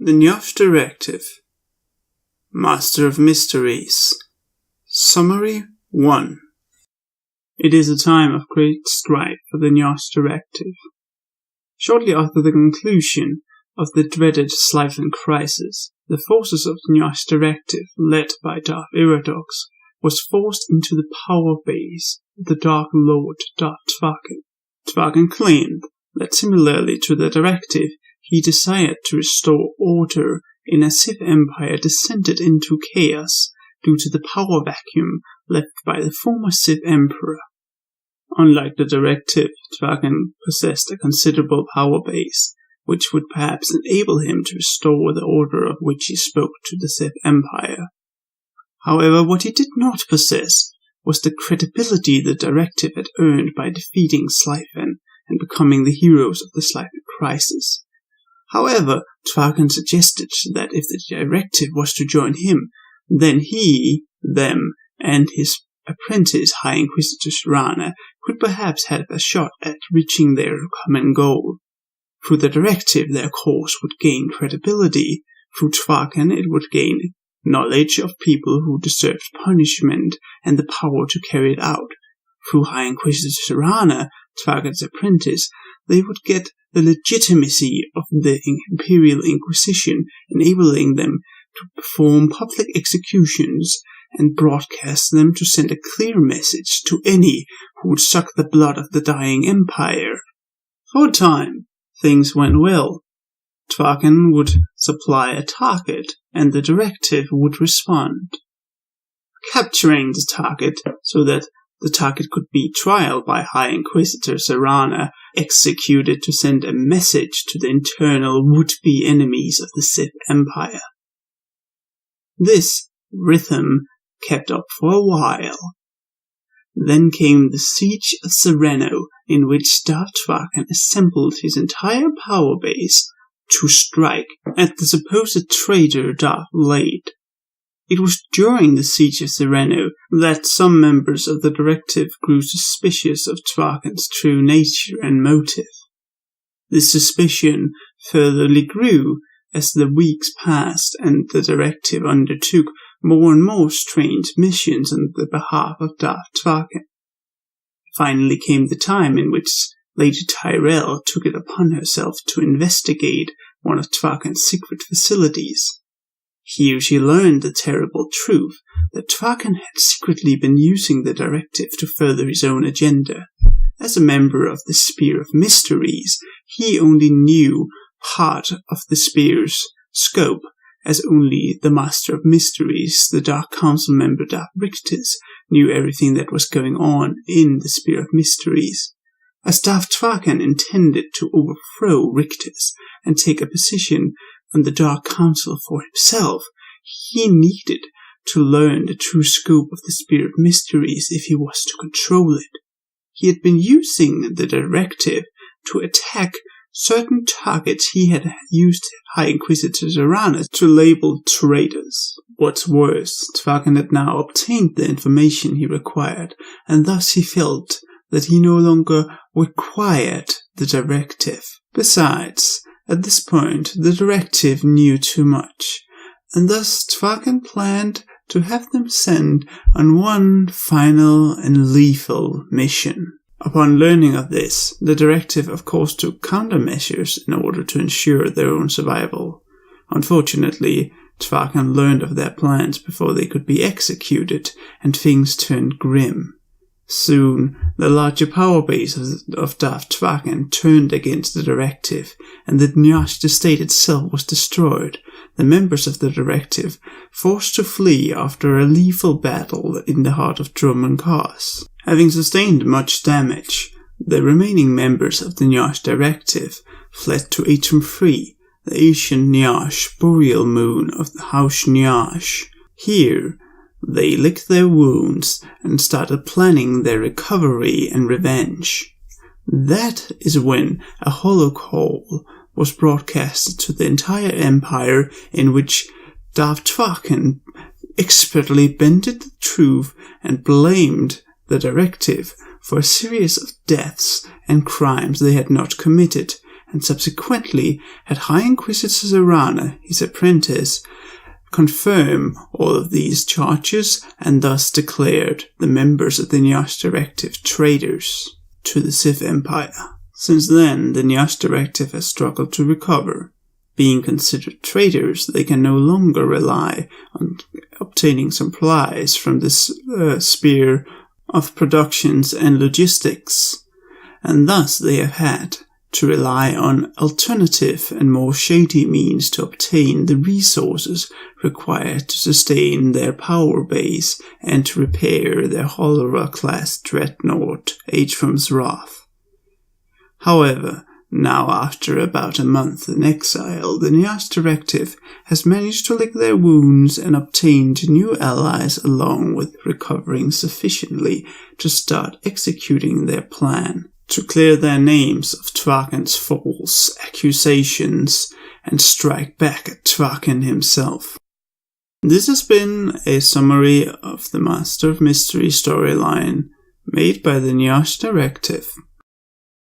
The Nyâsh Directive. Master of Mysteries. Summary 1. It is a time of great strife for the Nyâsh Directive. Shortly after the conclusion of the dreaded Slifen crisis, the forces of the Nyâsh Directive, led by Darth Iradox, was forced into the power base of the Dark Lord Darth Tvaken. Tvaken claimed that similarly to the Directive, he desired to restore order in a Sith Empire descended into chaos due to the power vacuum left by the former Sith Emperor. Unlike the Directive, Tvaken possessed a considerable power base, which would perhaps enable him to restore the order of which he spoke to the Sith Empire. However, what he did not possess was the credibility the Directive had earned by defeating Slifen and becoming the heroes of the Slifen crisis. However, Tvaken suggested that if the Directive was to join him, then he, them, and his apprentice High Inquisitor Serana could perhaps have a shot at reaching their common goal. Through the Directive, their cause would gain credibility. Through Tvaken, it would gain knowledge of people who deserved punishment and the power to carry it out. Through High Inquisitor Serana, Tvaken's apprentice, they would get the legitimacy of the Imperial Inquisition, enabling them to perform public executions and broadcast them to send a clear message to any who would suck the blood of the dying empire. For a time, things went well. Tvaken would supply a target, and the Directive would respond, capturing the target so that the target could be trialed by High Inquisitor Serana, executed to send a message to the internal would-be enemies of the Sith Empire. This rhythm kept up for a while. Then came the Siege of Sereno, in which Darth Tvaken assembled his entire power base to strike at the supposed traitor Darth Blade. It was during the Siege of Sereno that some members of the Directive grew suspicious of Tvaken's true nature and motive. This suspicion furtherly grew as the weeks passed and the Directive undertook more and more strange missions on the behalf of Darth Tvaken. Finally came the time in which Lady Tyrell took it upon herself to investigate one of Tvaken's secret facilities. Here she learned the terrible truth that Tvaken had secretly been using the Directive to further his own agenda. As a member of the Spear of Mysteries, he only knew part of the Spear's scope, as only the Master of Mysteries, the Dark Council member Darth Rictus, knew everything that was going on in the Spear of Mysteries. As Darth Tvaken intended to overthrow Rictus and take a position on the Dark Council for himself, he needed to learn the true scope of the Spear of Mysteries if he was to control it. He had been using the Directive to attack certain targets he had used High Inquisitor Serana to label traitors. What's worse, Tvaken had now obtained the information he required, and thus he felt that he no longer required the Directive. Besides, at this point, the Directive knew too much, and thus Tvaken planned to have them sent on one final and lethal mission. Upon learning of this, the Directive of course took countermeasures in order to ensure their own survival. Unfortunately, Tvaken learned of their plans before they could be executed, and things turned grim. Soon, the larger power base of Darth Tvaken turned against the Directive, and the Nyâsh state itself was destroyed, the members of the Directive forced to flee after a lethal battle in the heart of Dromund Kaas. Having sustained much damage, the remaining members of the Nyâsh Directive fled to Atum III, the ancient Nyâsh burial moon of the House Nyâsh. Here, they licked their wounds and started planning their recovery and revenge. That is when a holocall was broadcasted to the entire empire, in which Darth Tvaken expertly bended the truth and blamed the Directive for a series of deaths and crimes they had not committed, and subsequently had High Inquisitor Serrana, his apprentice, confirm all of these charges and thus declared the members of the Nyâsh Directive traitors to the Sith Empire. Since then, the Nyâsh Directive has struggled to recover. Being considered traitors, they can no longer rely on obtaining supplies from this sphere of productions and logistics, and thus they have had to rely on alternative and more shady means to obtain the resources required to sustain their power base and to repair their Holora-class dreadnought, Atrum's Wrath. However, now after about a month in exile, the Nyâsh Directive has managed to lick their wounds and obtained new allies along with recovering sufficiently to start executing their plan to clear their names of Twaken's false accusations and strike back at Twaken himself. This has been a summary of the Master of Mystery storyline made by the Nyâsh Directive.